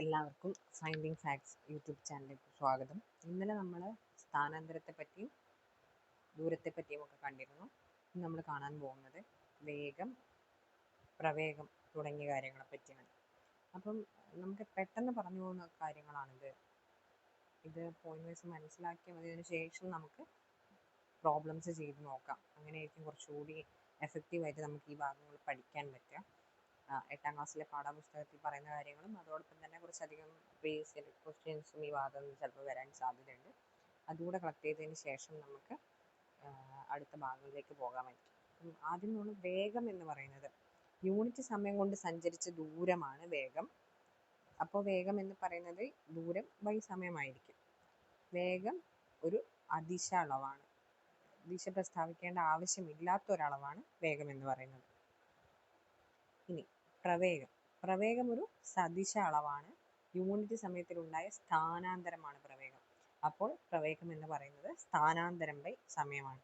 എല്ലാവർക്കും finding facts YouTube ചാനലിലേക്ക് സ്വാഗതം. ഇന്നലെ നമ്മൾ സ്ഥാനാന്തരത്തെ പറ്റിയും ദൂരത്തെ പറ്റിയും ഒക്കെ കണ്ടിരുന്നു. ഇന്ന് നമ്മൾ കാണാൻ പോകുന്നത് വേഗം, പ്രവേഗം തുടങ്ങിയ കാര്യങ്ങളെ പറ്റിയാണ്. അപ്പം നമുക്ക് പെട്ടെന്ന് പറഞ്ഞു പോകുന്ന കാര്യങ്ങളാണിത്. ഇത് പോയിന്റ് വൈസ് മനസ്സിലാക്കിയാൽ മതി. അതിന് ശേഷം നമുക്ക് പ്രോബ്ലംസ് ചെയ്ത് നോക്കാം. അങ്ങനെയായിരിക്കും കുറച്ചുകൂടി എഫക്റ്റീവായിട്ട് നമുക്ക് ഈ ഭാഗങ്ങൾ പഠിക്കാൻ പറ്റുക. 8ാം ക്ലാസ്സിലെ പാഠപുസ്തകത്തിൽ പറയുന്ന കാര്യങ്ങളും അതോടൊപ്പം തന്നെ കുറച്ചധികം പ്രീവിയസ് ക്വസ്റ്റ്യൻസും ഈ ഭാഗത്ത് ചിലപ്പോൾ വരാൻ സാധ്യതയുണ്ട്. അതുകൂടെ കളക്ട് ചെയ്തതിന് ശേഷം നമുക്ക് അടുത്ത ഭാഗങ്ങളിലേക്ക് പോകാമായിരിക്കും. ആദ്യം നമ്മൾ വേഗം എന്ന് പറയുന്നത് യൂണിറ്റ് സമയം കൊണ്ട് സഞ്ചരിച്ച ദൂരമാണ് വേഗം. അപ്പോൾ വേഗം എന്ന് പറയുന്നത് ദൂരം ബൈ സമയമായിരിക്കും. വേഗം ഒരു അദിശ അളവാണ്. ദിശ പ്രസ്താവിക്കേണ്ട ആവശ്യമില്ലാത്ത ഒരളവാണ് വേഗം എന്ന് പറയുന്നത്. ഇനി പ്രവേഗം. പ്രവേഗം ഒരു സദിശ അളവാണ്. യൂണിറ്റ് സമയത്തിലുണ്ടായ സ്ഥാനാന്തരമാണ് പ്രവേഗം. അപ്പോൾ പ്രവേഗം എന്ന് പറയുന്നത് സ്ഥാനാന്തരം ബൈ സമയമാണ്.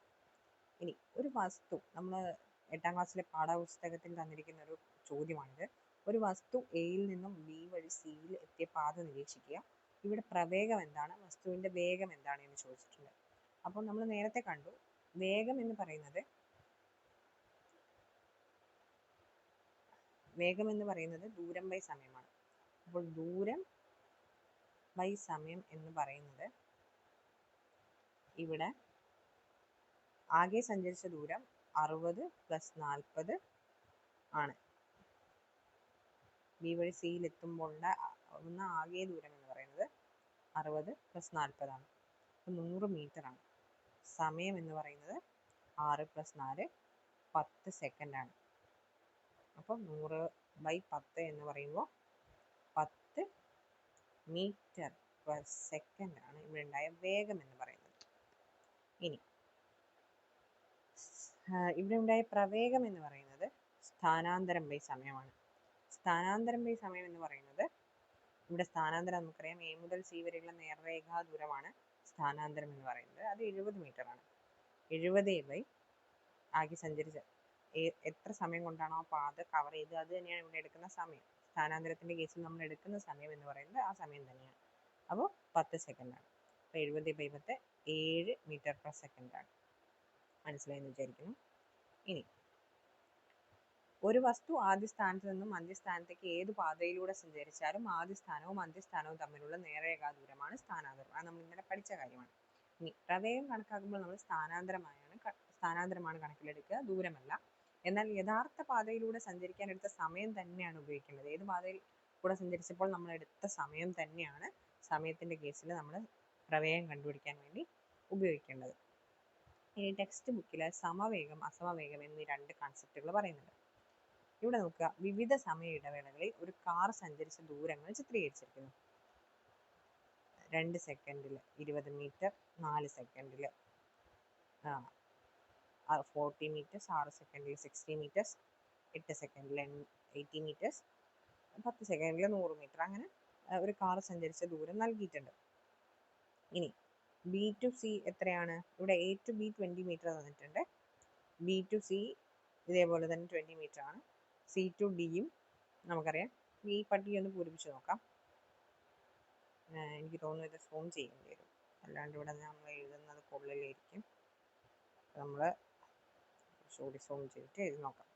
ഇനി ഒരു വസ്തു, നമ്മൾ 8ാം ക്ലാസ്സിലെ പാഠപുസ്തകത്തിൽ തന്നിരിക്കുന്ന ഒരു ചോദ്യമാണിത്. ഒരു വസ്തു എയിൽ നിന്നും ബി വഴി സിയിൽ എത്തിയ പാത നിരീക്ഷിക്കുക. ഇവിടെ പ്രവേഗം എന്താണ്, വസ്തുവിന്റെ വേഗം എന്താണ് എന്ന് ചോദിച്ചിട്ടുണ്ട്. അപ്പോൾ നമ്മൾ നേരത്തെ കണ്ടു, വേഗം എന്ന് പറയുന്നത് ദൂരം ബൈ സമയമാണ്. അപ്പോൾ ദൂരം ബൈ സമയം എന്ന് പറയുന്നത് ഇവിടെ ആകെ സഞ്ചരിച്ച ദൂരം 60 + 40 ആണ്. ബി വഴി സിയിൽ എത്തുമ്പോൾ ആകെ ദൂരം എന്ന് പറയുന്നത് 60 + 40 ആണ്. 100 മീറ്റർ ആണ്. സമയം എന്ന് പറയുന്നത് 6 + 4 10 സെക്കൻഡ് ആണ്. അപ്പോൾ 100/10 എന്ന് പറയുമ്പോൾ 10 മീറ്റർ പെർ സെക്കൻഡ് ആണ് ഇവിടെ ഉണ്ടായ വേഗം എന്ന് പറയുന്നത്. ഇനി ഇവിടെ ഉണ്ടായ പ്രവേഗം എന്ന് പറയുന്നത് സ്ഥാനാന്തരം ബൈ സമയമാണ്. സ്ഥാനാന്തരം ബൈ സമയം എന്ന് പറയുന്നത്, ഇവിടെ സ്ഥാനാന്തരം നമുക്കറിയാം, എ മുതൽ സി വരെയുള്ള നേർരേഖാ ദൂരമാണ് സ്ഥാനാന്തരം എന്ന് പറയുന്നത്. അത് 70 മീറ്റർ ആണ്. 70 ആകെ സഞ്ചരിച്ച എത്ര സമയം കൊണ്ടാണോ പാത കവർ ചെയ്ത് അത് തന്നെയാണ് ഇവിടെ എടുക്കുന്ന സമയം. സ്ഥാനാന്തരത്തിന്റെ കേസിൽ നമ്മൾ എടുക്കുന്ന സമയം എന്ന് പറയുന്നത് ആ സമയം തന്നെയാണ്. അപ്പോൾ 10 സെക്കൻഡ് ആണ്. അപ്പോൾ 70/10 7 മീറ്റർ പെർ സെക്കൻഡ് ആണ്. മനസ്സിലായെന്ന് വിചാരിക്കുന്നു. ഇനി ഒരു വസ്തു ആദ്യ സ്ഥാനത്ത് നിന്നും അന്ത്യസ്ഥാനത്തേക്ക് ഏത് പാതയിലൂടെ സഞ്ചരിച്ചാലും ആദ്യ സ്ഥാനവും അന്ത്യസ്ഥാനവും തമ്മിലുള്ള നേർരേഖാ ദൂരമാണ് സ്ഥാനാന്തരം. അത് നമ്മൾ ഇന്നലെ പഠിച്ച കാര്യമാണ്. ഇനി പ്രവേഗം കണക്കാക്കുമ്പോൾ നമ്മൾ സ്ഥാനാന്തരമാണ് കണക്കിലെടുക്കുക, ദൂരമല്ല. എന്നാൽ യഥാർത്ഥ പാതയിലൂടെ സഞ്ചരിക്കാൻ എടുത്ത സമയം തന്നെയാണ് ഉപയോഗിക്കേണ്ടത്. ഏത് പാതയിൽ കൂടെ സഞ്ചരിച്ചപ്പോൾ നമ്മൾ എടുത്ത സമയം തന്നെയാണ് സമയത്തിന്റെ കേസിൽ നമ്മൾ പ്രവേഗം കണ്ടുപിടിക്കാൻ വേണ്ടി ഉപയോഗിക്കേണ്ടത്. ഇനി ടെക്സ്റ്റ് ബുക്കിൽ സമവേഗം, അസമവേഗം എന്നീ 2 കൺസെപ്റ്റുകൾ പറയുന്നുണ്ട്. ഇവിടെ നോക്കുക, വിവിധ സമയ ഇടവേളകളിൽ ഒരു കാർ സഞ്ചരിച്ച ദൂരങ്ങൾ ചിത്രീകരിച്ചിരിക്കുന്നു. 2 സെക്കൻഡിൽ 20 മീറ്റർ, 4 സെക്കൻഡിൽ 40 മീറ്റേഴ്സ്, 6 സെക്കൻഡിൽ 60 മീറ്റേഴ്സ്, 8 സെക്കൻഡിൽ 80 മീറ്റേഴ്സ്, 10 സെക്കൻഡിൽ 100 മീറ്റർ. അങ്ങനെ ഒരു കാർ സഞ്ചരിച്ച ദൂരം നൽകിയിട്ടുണ്ട്. ഇനി ബി ടു സി എത്രയാണ്? ഇവിടെ എ ടു ബി 20 മീറ്റർ തന്നിട്ടുണ്ട്. ബി ടു സി ഇതേപോലെ തന്നെ 20 മീറ്റർ ആണ്. സി ടു ഡിയും നമുക്കറിയാം. ഈ പട്ടിക ഒന്ന് പൂരിപ്പിച്ച് നോക്കാം. എനിക്ക് തോന്നുന്നു ഇത് സൂം ചെയ്യേണ്ടി വരും, അല്ലാണ്ട് ഇവിടെ നമ്മൾ എഴുതുന്നത് കൊള്ളിലായിരിക്കും. നമ്മൾ കുറച്ചുകൂടി സൂം ചെയ്തിട്ട് എഴുതി നോക്കാം.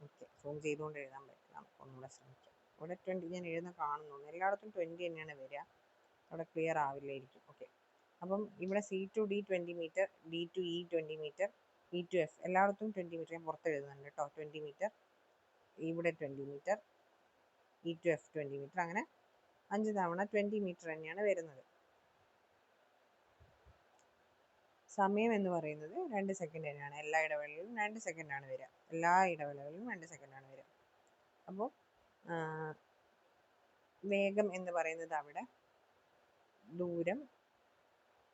ഓക്കെ, സൂം ചെയ്തുകൊണ്ട് എഴുതാൻ പറ്റില്ല, നമുക്ക് ഒന്നുകൂടെ ശ്രമിക്കാം. ഇവിടെ 20 ഞാൻ എഴുതുന്ന കാണുന്നുള്ളൂ. എല്ലായിടത്തും 20 തന്നെയാണ് വരിക, അവിടെ ക്ലിയർ ആവില്ലായിരിക്കും. ഓക്കെ, അപ്പം ഇവിടെ C to D 20 metre, D to E 20 metre, E to F എല്ലായിടത്തും 20 മീറ്റർ. ഞാൻ പുറത്ത് എഴുതുന്നുണ്ട് കേട്ടോ. 20 മീറ്റർ, ഇവിടെ 20 metre, E to F 20 metre. അങ്ങനെ 5 തവണ 20 മീറ്റർ തന്നെയാണ് വരുന്നത്. സമയം എന്ന് പറയുന്നത് 2 സെക്കൻഡ് തന്നെയാണ്. എല്ലാ ഇടവേളകളിലും 2 സെക്കൻഡാണ് വരിക. എല്ലാ ഇടവേളകളിലും 2 സെക്കൻഡാണ് വരിക. അപ്പോൾ വേഗം എന്ന് പറയുന്നത് അവിടെ ദൂരം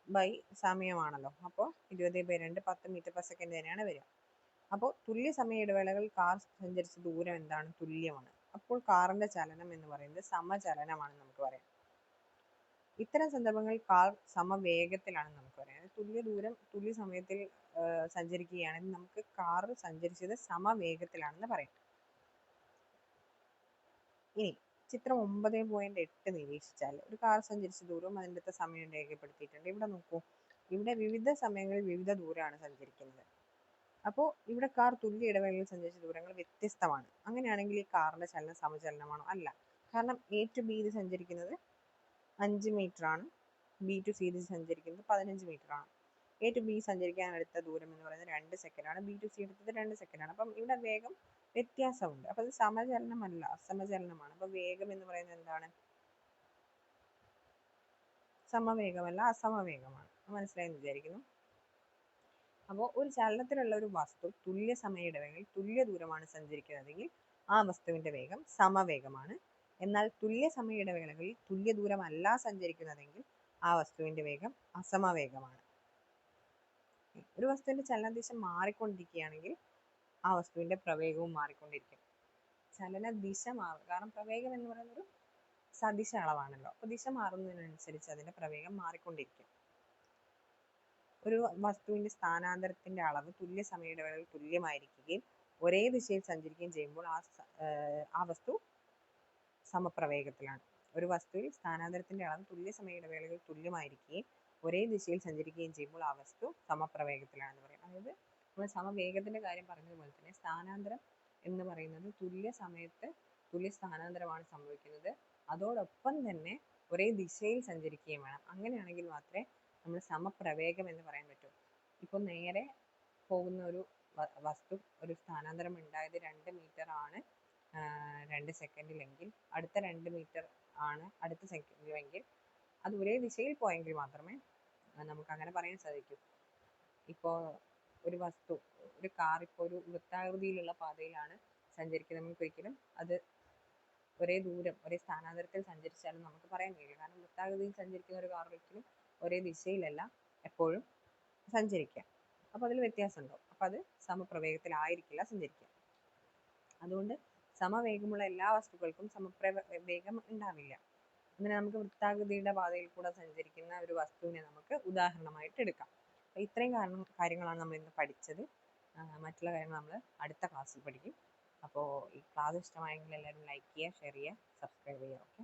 ബൈ സമയമാണല്ലോ. അപ്പോൾ 20/2 10 മീറ്റർ പെർ സെക്കൻഡ് തന്നെയാണ് വരിക. അപ്പോൾ തുല്യ സമയ ഇടവേളകളിൽ കാർ സഞ്ചരിച്ച ദൂരം എന്താണ്? തുല്യമാണ്. അപ്പോൾ കാറിന്റെ ചലനം എന്ന് പറയുന്നത് സമചലനമാണെന്ന് നമുക്ക് പറയാം. ഇത്തരം സന്ദർഭങ്ങളിൽ കാർ സമവേഗത്തിലാണെന്ന് നമുക്ക് പറയാം. തുല്യ ദൂരം തുല്യ സമയത്തിൽ സഞ്ചരിക്കുകയാണെങ്കിൽ നമുക്ക് കാർ സഞ്ചരിച്ചത് സമവേഗത്തിലാണെന്ന് പറയാം. ഇനി ചിത്രം 9.8 നിരീക്ഷിച്ചാൽ ഒരു കാർ സഞ്ചരിച്ച ദൂരവും അതിൻ്റെ സമയം രേഖപ്പെടുത്തിയിട്ടുണ്ട്. ഇവിടെ നോക്കൂ, ഇവിടെ വിവിധ സമയങ്ങളിൽ വിവിധ ദൂരമാണ് സഞ്ചരിക്കുന്നത്. അപ്പോൾ ഇവിടെ കാർ തുല്യ ഇടവേളയിൽ സഞ്ചരിച്ച ദൂരങ്ങൾ വ്യത്യസ്തമാണ്. അങ്ങനെയാണെങ്കിൽ ഈ കാറിന്റെ ചലനം സമചലനമാണോ? അല്ല. കാരണം എ ടു ബി ഇത് സഞ്ചരിക്കുന്നത് 5 മീറ്റർ ആണ്, ബി ടു സി ഇത് സഞ്ചരിക്കുന്നത് 15 മീറ്റർ ആണ്. എ ടു ബി സഞ്ചരിക്കാൻ എടുത്ത ദൂരം എന്ന് പറയുന്നത് 2 സെക്കൻഡ് ആണ്, ബി ടു സി എടുത്തത് 2 സെക്കൻഡ് ആണ്. അപ്പം ഇവിടെ വേഗം വ്യത്യാസമുണ്ട്. അപ്പൊ അത് സമചലനമല്ല, അസമചലനമാണ്. അപ്പൊ വേഗം എന്ന് പറയുന്നത് എന്താണ്? സമവേഗമല്ല, അസമവേഗമാണ്. മനസ്സിലായെന്ന് വിചാരിക്കുന്നു. അപ്പോൾ ഒരു ചലനത്തിലുള്ള ഒരു വസ്തു തുല്യ സമയ ഇടവേളയിൽ തുല്യ ദൂരമാണ് സഞ്ചരിക്കുന്നതെങ്കിൽ ആ വസ്തുവിന്റെ വേഗം സമവേഗമാണ്. എന്നാൽ തുല്യ സമയ ഇടവേളകളിൽ തുല്യ ദൂരമല്ല സഞ്ചരിക്കുന്നതെങ്കിൽ ആ വസ്തുവിന്റെ വേഗം അസമവേഗമാണ്. ഒരു വസ്തുവിന്റെ ചലനദിശ മാറിക്കൊണ്ടിരിക്കുകയാണെങ്കിൽ ആ വസ്തുവിന്റെ പ്രവേഗവും മാറിക്കൊണ്ടിരിക്കും. ചലനദിശ മാറും, കാരണം പ്രവേഗം എന്ന് പറയുന്ന ഒരു സദിശ അളവാണല്ലോ. അപ്പൊ ദിശ മാറുന്നതിനനുസരിച്ച് അതിന്റെ പ്രവേഗം മാറിക്കൊണ്ടിരിക്കും. ഒരു വസ്തുവിന്റെ സ്ഥാനാന്തരത്തിന്റെ അളവ് തുല്യ സമയ ഇടവേളകളിൽ തുല്യമായിരിക്കുകയും ഒരേ ദിശയിൽ സഞ്ചരിക്കുകയും ചെയ്യുമ്പോൾ ആ വസ്തു സമപ്രവേഗത്തിലാണ്. ഒരു വസ്തുവിൽ സ്ഥാനാന്തരത്തിന്റെ അളവ് തുല്യ സമയ ഇടവേളകളിൽ തുല്യമായിരിക്കുകയും ഒരേ ദിശയിൽ സഞ്ചരിക്കുകയും ചെയ്യുമ്പോൾ ആ വസ്തു സമപ്രവേഗത്തിലാണെന്ന് പറയും. അതായത് നമ്മൾ സമവേഗത്തിന്റെ കാര്യം പറഞ്ഞതുപോലെ തന്നെ സ്ഥാനാന്തരം എന്ന് പറയുന്നത് തുല്യ സമയത്ത് തുല്യ സ്ഥാനാന്തരമാണ് സംഭവിക്കുന്നത്. അതോടൊപ്പം തന്നെ ഒരേ ദിശയിൽ സഞ്ചരിക്കുകയും വേണം. അങ്ങനെയാണെങ്കിൽ മാത്രമേ നമ്മൾ സമപ്രവേഗം എന്ന് പറയാൻ പറ്റൂ. ഇപ്പോൾ നേരെ പോകുന്ന ഒരു വസ്തു ഒരു സ്ഥാനാന്തരം ഉണ്ടായത് 2 മീറ്റർ ആണ് 2 സെക്കൻഡിലെങ്കിൽ അടുത്ത 2 മീറ്റർ ആണ് അടുത്ത സെക്കൻഡിലെങ്കിൽ അത് ഒരേ ദിശയിൽ പോയെങ്കിൽ മാത്രമേ നമുക്ക് അങ്ങനെ പറയാൻ സാധിക്കൂ. ഇപ്പോൾ ഒരു വസ്തു, ഒരു കാർ ഇപ്പോൾ ഒരു വൃത്താകൃതിയിലുള്ള പാതയിലാണ് സഞ്ചരിക്കുന്നതെങ്കിൽ ഒരിക്കലും അത് ഒരേ ദൂരം ഒരേ സ്ഥാനാന്തരത്തിൽ സഞ്ചരിച്ചാലും നമുക്ക് പറയാൻ കഴിയില്ല. കാരണം വൃത്താകൃതിയിൽ സഞ്ചരിക്കുന്ന ഒരു കാർ ഒരിക്കലും ഒരേ ദിശയിലല്ല എപ്പോഴും സഞ്ചരിക്കുക. അപ്പോൾ അതിൽ വ്യത്യാസമുണ്ടാവും. അപ്പം അത് സമപ്രവേഗത്തിലായിരിക്കില്ല സഞ്ചരിക്കുക. അതുകൊണ്ട് സമവേഗമുള്ള എല്ലാ വസ്തുക്കൾക്കും സമപ്രവേഗം ഉണ്ടാവില്ല. അങ്ങനെ നമുക്ക് വൃത്താകൃതിയുടെ പാതയിൽ കൂടെ സഞ്ചരിക്കുന്ന ഒരു വസ്തുവിനെ നമുക്ക് ഉദാഹരണമായിട്ട് എടുക്കാം. അപ്പോൾ ഇത്രയും കാര്യങ്ങളാണ് നമ്മൾ ഇന്ന് പഠിച്ചത്. മറ്റുള്ള കാര്യങ്ങൾ നമ്മൾ അടുത്ത ക്ലാസ്സിൽ പഠിക്കും. അപ്പോൾ ഈ ക്ലാസ് ഇഷ്ടമായെങ്കിൽ എല്ലാവരും ലൈക്ക് ചെയ്യുക, ഷെയർ ചെയ്യുക, സബ്സ്ക്രൈബ് ചെയ്യുക. ഓക്കെ.